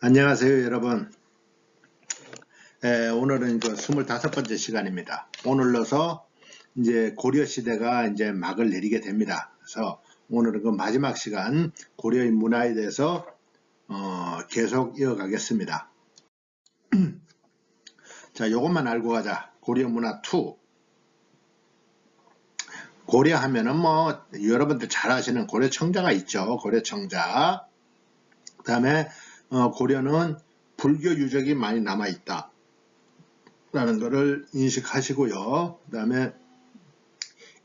안녕하세요, 여러분. 오늘은 이제 25번째 시간입니다. 오늘로서 이제 고려 시대가 이제 막을 내리게 됩니다. 그래서 오늘은 그 마지막 시간 고려의 문화에 대해서 계속 이어가겠습니다. 자, 요것만 알고 가자. 고려 문화 2. 고려 하면은 뭐 여러분들 잘 아시는 고려 청자가 있죠. 고려 청자. 그 다음에 고려는 불교 유적이 많이 남아 있다 라는 것을 인식하시고요. 그 다음에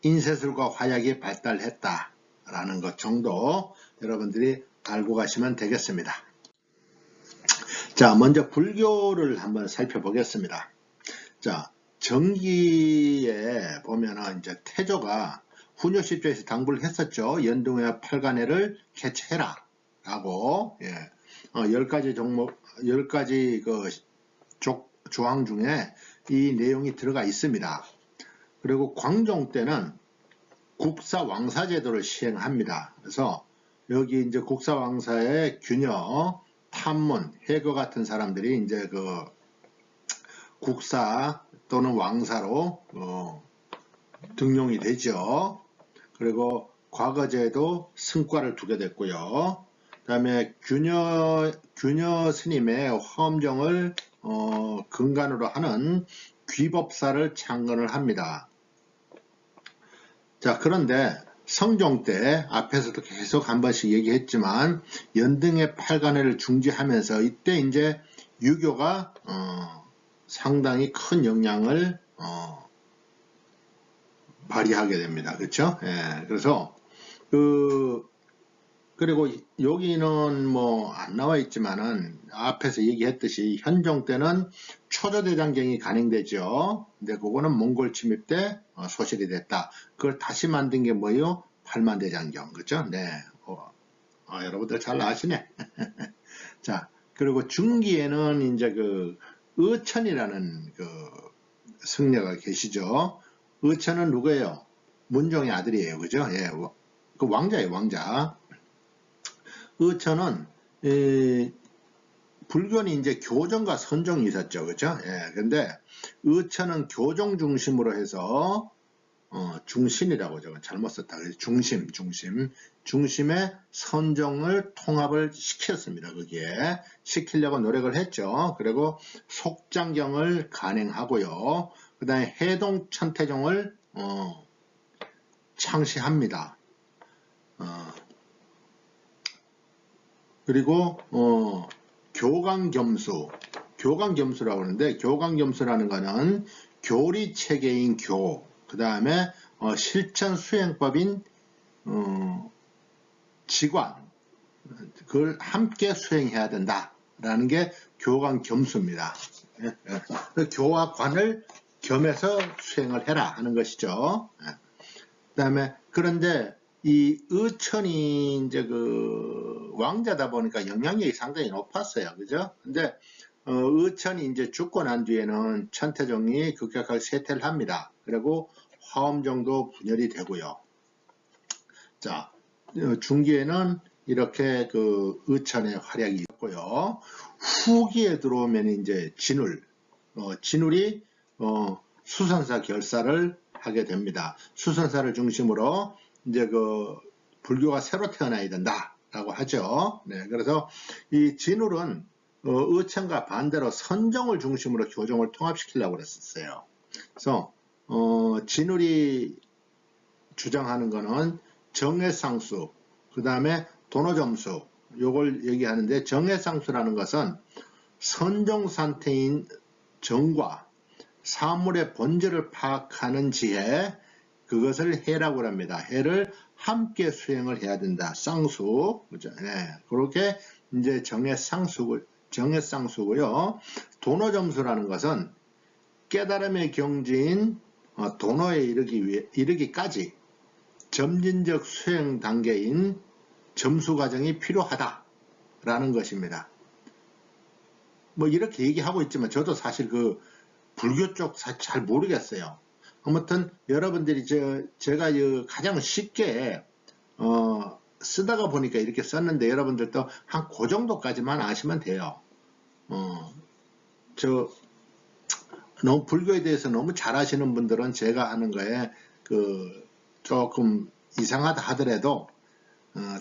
인쇄술과 화약이 발달했다 라는 것 정도 여러분들이 알고 가시면 되겠습니다. 자, 먼저 불교를 한번 살펴보겠습니다. 자, 정기에 보면은 이제 태조가 훈육십조에서 당부를 했었죠. 연등회 팔간회를 개최해라 라고. 10가지 종목, 10가지 그 조항 중에 이 내용이 들어가 있습니다. 그리고 광종 때는 국사왕사 제도를 시행합니다. 그래서 여기 이제 국사왕사의 균여, 탐문, 해거 같은 사람들이 이제 그 국사 또는 왕사로 등용이 되죠. 그리고 과거제도 승과를 두게 됐고요. 그 다음에 균여 스님의 화엄정을 근간으로 하는 귀법사를 창건을 합니다. 자, 그런데 성종 때 앞에서도 계속 한 번씩 얘기했지만 연등의 팔간회를 중지하면서 이때 이제 유교가 상당히 큰 영향을 발휘하게 됩니다. 그렇죠? 그래서 그리고 여기는 뭐 안 나와 있지만은 앞에서 얘기했듯이 현종 때는 초조대장경이 간행되죠. 근데 그거는 몽골 침입 때 소실이 됐다. 그걸 다시 만든 게 뭐예요? 팔만대장경. 그죠? 네. 여러분들 잘 아시네. 자, 그리고 중기에는 이제 그 의천이라는 그 승려가 계시죠. 의천은 누구예요? 문종의 아들이에요. 그죠? 예. 그 왕자예요, 왕자. 의천은 불교는 이제 교정과 선종이 있었죠. 그죠? 예. 근데 의천은 교정 중심으로 해서 중신이라고 저거 잘못 썼다. 중심의 선종을 통합을 시켰습니다. 거기에 시키려고 노력을 했죠. 그리고 속장경을 간행하고요. 그 다음에 해동 천태종을 창시합니다. 그리고 교강겸수라고 하는데, 교강겸수라는 거는 교리체계인 교, 그 다음에 실천수행법인 직관, 그걸 함께 수행해야 된다라는 게 교강겸수입니다. 교와 관을 겸해서 수행을 해라 하는 것이죠. 그 다음에 그런데 이 의천이 이제 그 왕자다 보니까 영향력이 상당히 높았어요. 그죠? 근데 의천이 이제 죽고 난 뒤에는 천태종이 급격하게 쇠퇴를 합니다. 그리고 화엄정도 분열이 되고요. 자, 중기에는 이렇게 그 의천의 활약이 있고요. 후기에 들어오면 이제 진울이 수선사 결사를 하게 됩니다. 수선사를 중심으로 이제 그 불교가 새로 태어나야 된다라고 하죠. 네, 그래서 이 진울은 의천과 반대로 선정을 중심으로 교정을 통합시키려고 그랬었어요. 그래서 진울이 주장하는 거는 정해상수, 그 다음에 도노점수, 요걸 얘기하는데, 정해상수라는 것은 선정 상태인 정과 사물의 본질을 파악하는 지혜, 그것을 해라고 합니다. 해를 함께 수행을 해야 된다. 쌍수. 그죠? 네. 그렇게 이제 정해쌍수고요. 도노점수라는 것은 깨달음의 경지인 도노에 이르기까지 점진적 수행 단계인 점수 과정이 필요하다라는 것입니다. 뭐 이렇게 얘기하고 있지만 저도 사실 그 불교 쪽 잘 모르겠어요. 아무튼 여러분들이 제가 가장 쉽게 쓰다가 보니까 이렇게 썼는데 여러분들도 한 그 정도까지만 아시면 돼요. 저 너무 불교에 대해서 너무 잘 아시는 분들은 제가 하는 거에 조금 이상하다 하더라도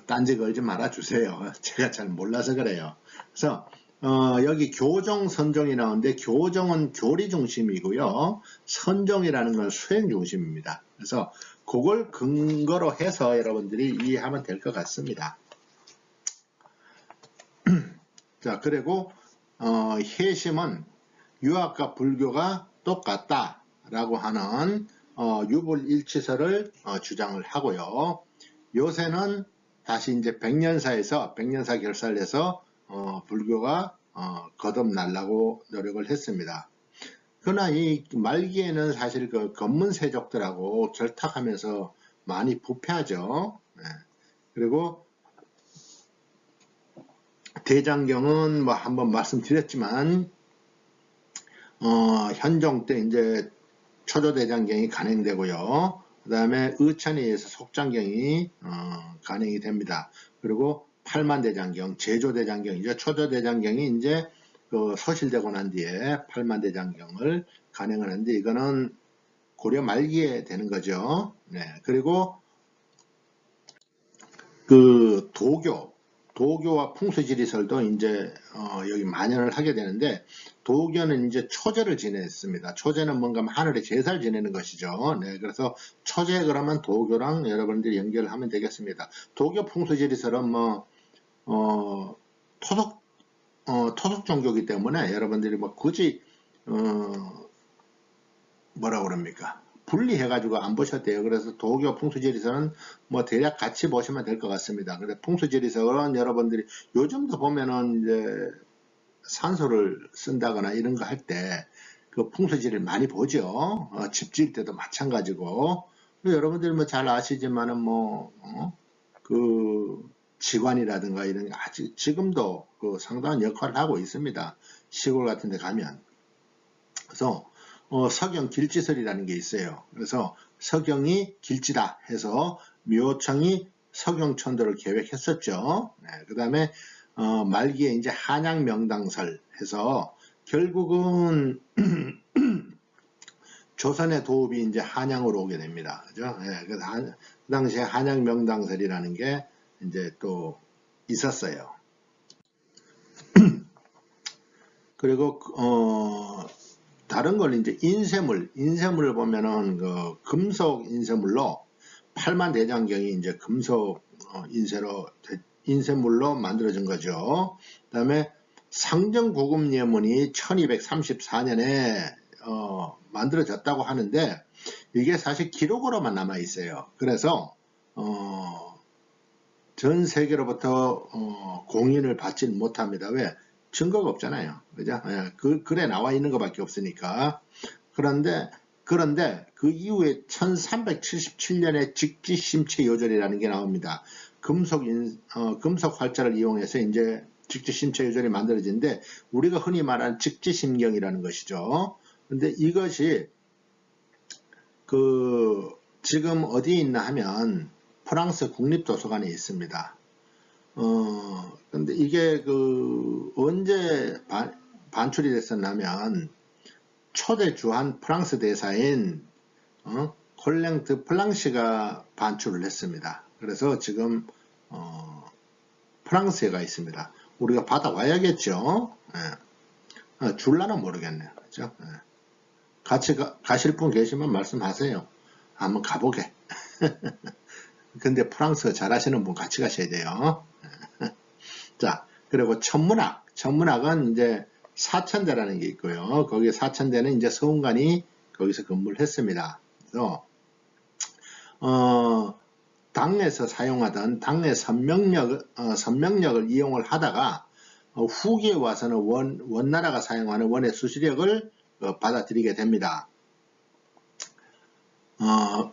딴지 걸지 말아 주세요. 제가 잘 몰라서 그래요. 그래서 여기 교정, 선정이 나오는데 교정은 교리 중심이고요. 선정이라는 건 수행 중심입니다. 그래서 그걸 근거로 해서 여러분들이 이해하면 될 것 같습니다. 자, 그리고 해심은 유학과 불교가 똑같다라고 하는 유불일치설을 주장을 하고요. 요새는 다시 이제 백년사에서 백년사 결살에서 불교가 거듭나려고 노력을 했습니다. 그러나 이 말기에는 사실 그 검문세족들하고 결탁하면서 많이 부패하죠. 네. 그리고 대장경은 뭐 한번 말씀드렸지만 현종 때 이제 초조대장경이 간행되고요. 그 다음에 의천에 의해서 속장경이 간행이 됩니다. 그리고 팔만대장경, 제조대장경이죠. 초조대장경이 이제 소실되고 난 뒤에 팔만대장경을 간행하는데 이거는 고려 말기에 되는 거죠. 네. 그리고 그 도교와 풍수지리설도 이제 여기 만연을 하게 되는데 도교는 이제 초제를 지냈습니다. 초제는 뭔가 하늘에 제사를 지내는 것이죠. 네, 그래서 초제 그러면 도교랑 여러분들이 연결을 하면 되겠습니다. 도교 풍수지리설은 뭐 토속 종교이기 때문에 여러분들이 뭐 굳이 뭐라 그럽니까? 분리해가지고 안 보셨대요. 그래서 도교 풍수지리설은 뭐 대략 같이 보시면 될 것 같습니다. 근데 풍수지리설은 여러분들이 요즘도 보면은 이제 산소를 쓴다거나 이런 거 할 때 그 풍수지를 많이 보죠. 집 지을 때도 마찬가지고. 여러분들이 뭐 잘 아시지만은 그 지관이라든가 이런 게 아직 지금도 그 상당한 역할을 하고 있습니다. 시골 같은 데 가면. 그래서 서경 길지설이라는 게 있어요. 그래서 서경이 길지다 해서 묘청이 서경천도를 계획했었죠. 네, 그 다음에 말기에 이제 한양명당설 해서 결국은 조선의 도읍이 이제 한양으로 오게 됩니다. 그죠? 네, 그 당시에 한양명당설이라는 게 이제 또 있었어요. 그리고 다른 걸 이제 인쇄물을 보면은 그 금속 인쇄물로 팔만대장경이 이제 금속 인쇄물로 만들어진 거죠. 그 다음에 상정고급예문이 1234년에 만들어졌다고 하는데 이게 사실 기록으로만 남아 있어요. 그래서 전 세계로부터 공인을 받지 못합니다. 왜? 증거가 없잖아요. 그죠? 예, 글에 나와 있는 것밖에 없으니까. 그런데 그 이후에 1377년에 직지심체 요절이라는 게 나옵니다. 금속 활자를 이용해서 이제 직지심체 요절이 만들어지는데 우리가 흔히 말하는 직지심경이라는 것이죠. 근데 이것이 지금 어디에 있나 하면 프랑스 국립도서관에 있습니다. 근데 이게 언제 반출이 됐었냐면 초대 주한 프랑스 대사인 콜랭트 플랑시가 반출을 했습니다. 그래서 지금 프랑스에 가 있습니다. 우리가 받아와야겠죠. 예. 줄라는 모르겠네요. 그죠? 예. 같이 가실 분 계시면 말씀하세요. 한번 가보게. 근데 프랑스 잘하시는 분 같이 가셔야 돼요. 자, 그리고 천문학은 이제 사천대라는 게 있고요. 거기 사천대는 이제 서운관이 거기서 근무를 했습니다. 그래서 당에서 사용하던 당의 선명력을 이용을 하다가 후기에 와서는 원나라가 사용하는 원의 수시력을 받아들이게 됩니다.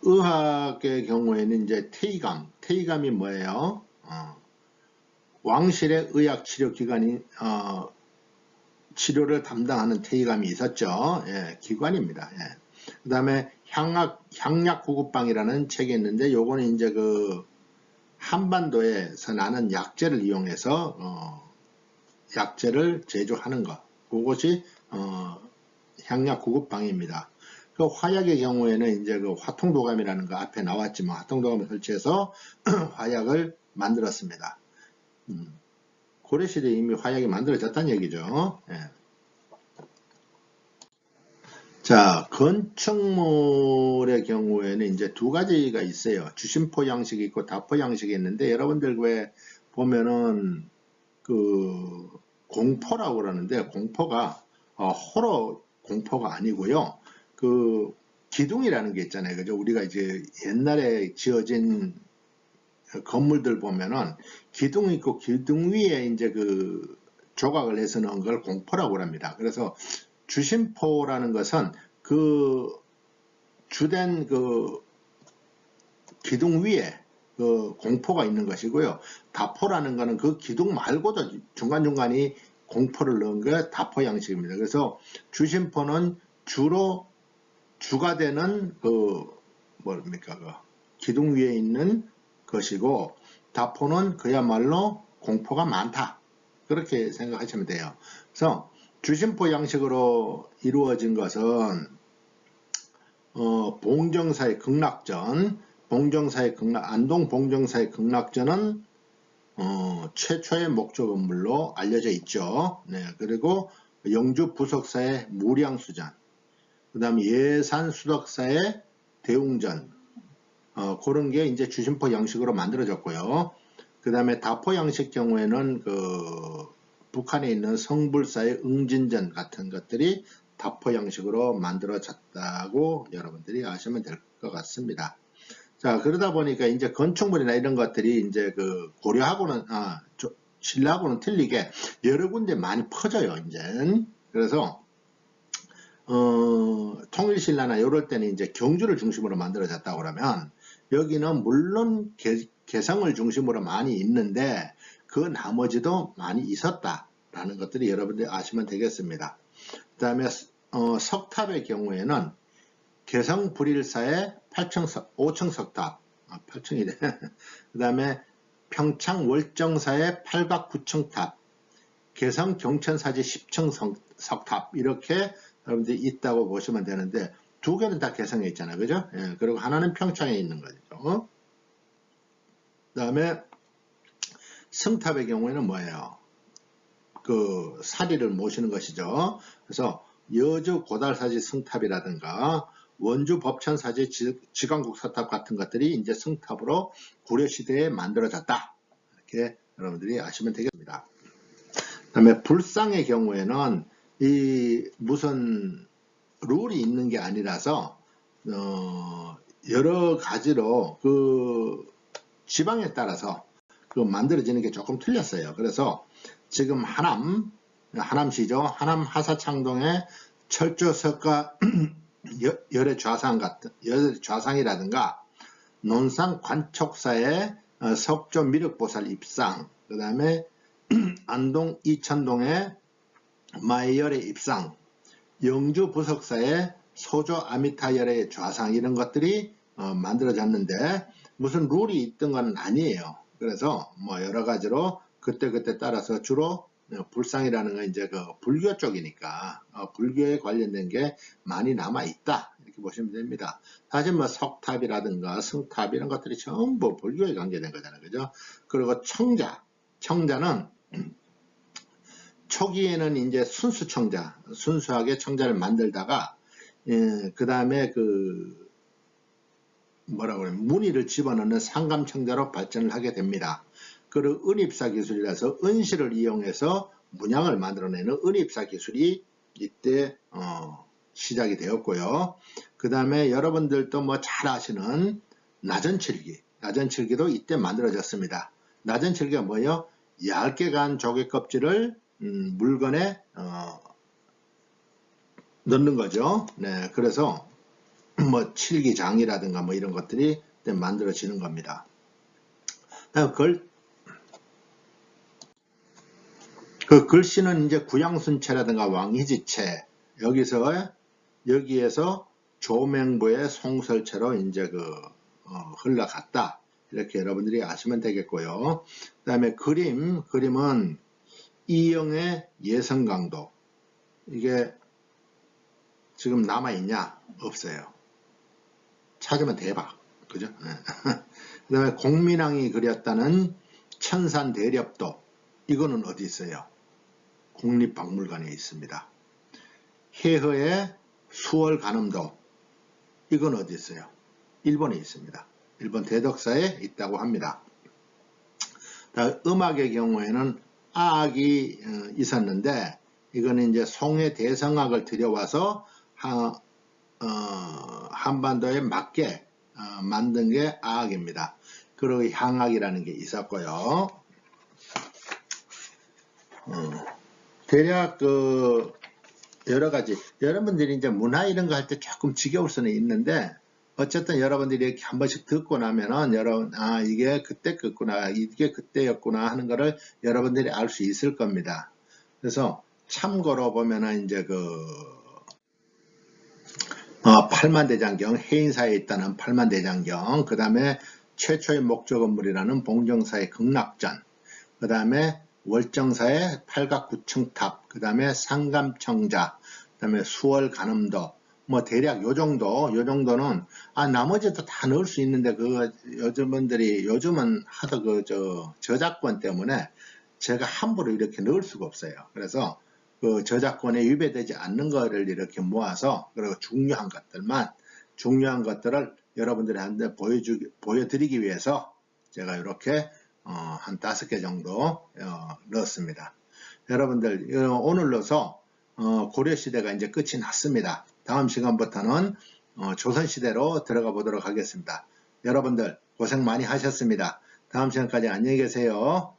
의학의 경우에는 이제 태의감이 뭐예요? 왕실의 의학 치료기관인 치료를 담당하는 태의감이 있었죠. 예, 기관입니다. 예. 그 다음에 향약구급방이라는 책이 있는데 요거는 이제 한반도에서 나는 약재를 이용해서 약재를 제조하는 것. 그것이 향약 구급방입니다. 그 화약의 경우에는 이제 그 화통도감이라는 거 앞에 나왔지만 화통도감을 설치해서 화약을 만들었습니다. 고려시대에 이미 화약이 만들어졌다는 얘기죠. 예. 자, 건축물의 경우에는 이제 두 가지가 있어요. 주심포 양식이 있고 다포 양식이 있는데, 여러분들 왜 보면은 그 공포라고 그러는데, 공포가 호러 공포가 아니고요. 그 기둥이라는 게 있잖아요. 그죠? 우리가 이제 옛날에 지어진 건물들 보면은 기둥이 있고 기둥 위에 이제 그 조각을 해서 넣은 걸 공포라고 합니다. 그래서 주심포라는 것은 그 주된 그 기둥 위에 그 공포가 있는 것이고요. 다포라는 것은 그 기둥 말고도 중간중간이 공포를 넣은 게 다포 양식입니다. 그래서 주심포는 주로 주가 되는 그 뭡니까 그 기둥 위에 있는 것이고, 다포는 그야말로 공포가 많다. 그렇게 생각하시면 돼요. 그래서 주심포 양식으로 이루어진 것은 봉정사의 극락전, 안동 봉정사의 극락전은 최초의 목조 건물로 알려져 있죠. 네, 그리고 영주 부석사의 무량수전, 그 다음에 예산 수덕사의 대웅전, 그런 게 이제 주심포 양식으로 만들어졌고요. 그 다음에 다포 양식 경우에는 그 북한에 있는 성불사의 응진전 같은 것들이 다포 양식으로 만들어졌다고 여러분들이 아시면 될 것 같습니다. 자, 그러다 보니까 이제 건축물이나 이런 것들이 이제 그 고려하고는, 신라하고는 틀리게 여러 군데 많이 퍼져요, 이제. 그래서, 통일신라나 이럴 때는 이제 경주를 중심으로 만들어졌다고 그러면, 여기는 물론 개성을 중심으로 많이 있는데 그 나머지도 많이 있었다라는 것들이 여러분들이 아시면 되겠습니다. 그 다음에 석탑의 경우에는 개성 불일사의 5층 석탑, 8층이래. 그 다음에 평창 월정사의 8각 9층 탑, 개성 경천사지 10층 석탑, 이렇게 여러분들이 있다고 보시면 되는데, 두 개는 다 개성에 있잖아요. 그죠? 예, 그리고 하나는 평창에 있는 거죠. 그 다음에 승탑의 경우에는 뭐예요? 그 사리를 모시는 것이죠. 그래서 여주 고달사지 승탑이라든가 원주 법천사지 지광국 서탑 같은 것들이 이제 승탑으로 고려시대에 만들어졌다. 이렇게 여러분들이 아시면 되겠습니다. 그 다음에 불상의 경우에는 이 무슨 룰이 있는 게 아니라서 여러 가지로 그 지방에 따라서 그 만들어지는 게 조금 틀렸어요. 그래서 지금 하남시죠. 하남 하사창동의 철조석가 열의 좌상이라든가 논산 관촉사의 석조 미륵보살 입상, 그 다음에 안동 이천동의 마이열의 입상, 영주 부석사의 소조 아미타열의 좌상, 이런 것들이 만들어졌는데 무슨 룰이 있던 건 아니에요. 그래서 뭐 여러 가지로 그때 따라서 주로 불상이라는 건 이제 그 불교 쪽이니까 불교에 관련된 게 많이 남아 있다, 이렇게 보시면 됩니다. 사실 뭐 석탑이라든가 승탑 이런 것들이 전부 불교에 관계된 거잖아요. 그죠? 그리고 청자는 초기에는 이제 순수하게 청자를 만들다가 그 다음에 그 무늬를 집어넣는 상감청자로 발전을 하게 됩니다. 그리고 은입사 기술이라서 은실을 이용해서 문양을 만들어내는 은입사 기술이 이때 시작이 되었고요. 그 다음에 여러분들도 뭐 잘 아시는 나전칠기도 이때 만들어졌습니다. 나전칠기가 뭐예요? 얇게 간 조개 껍질을 물건에 넣는 거죠. 네, 그래서 뭐 칠기장이라든가 뭐 이런 것들이 만들어지는 겁니다. 그 글씨는 이제 구양순체라든가 왕희지체, 여기에서 조명부의 송설체로 이제 흘러갔다, 이렇게 여러분들이 아시면 되겠고요. 그 다음에 그림은 이영의 예성강도. 이게 지금 남아있냐? 없어요. 찾으면 대박. 그죠? 그 다음에 공민왕이 그렸다는 천산대렵도. 이거는 어디 있어요? 국립박물관에 있습니다. 해허의 수월간음도. 이건 어디 있어요? 일본에 있습니다. 일본 대덕사에 있다고 합니다. 음악의 경우에는 악이 있었는데 이거는 이제 송해 대성악을 들여와서 한반도에 맞게 만든 게 악입니다. 그리고 향악이라는 게 있었고요. 대략 여러 가지 여러분들이 이제 문화 이런 거 할 때 조금 지겨울 수는 있는데 어쨌든 여러분들이 이렇게 한 번씩 듣고 나면은 여러분 이게 그때 거구나 이게 그때였구나 하는 거를 여러분들이 알 수 있을 겁니다. 그래서 참고로 보면은 이제 팔만대장경 해인사에 있다는 팔만대장경, 그 다음에 최초의 목조 건물이라는 봉정사의 극락전, 그 다음에 월정사의 팔각구층탑, 그 다음에 상감청자, 그 다음에 수월간음도, 뭐 대략 요 정도는 나머지도 다 넣을 수 있는데 요즘은 하도 저작권 때문에 제가 함부로 이렇게 넣을 수가 없어요. 그래서 저작권에 위배되지 않는 거를 이렇게 모아서 그리고 중요한 것들을 여러분들한테 보여드리기 위해서 제가 이렇게 한 5개 정도 넣었습니다. 여러분들 오늘로서 고려시대가 이제 끝이 났습니다. 다음 시간부터는 조선시대로 들어가 보도록 하겠습니다. 여러분들 고생 많이 하셨습니다. 다음 시간까지 안녕히 계세요.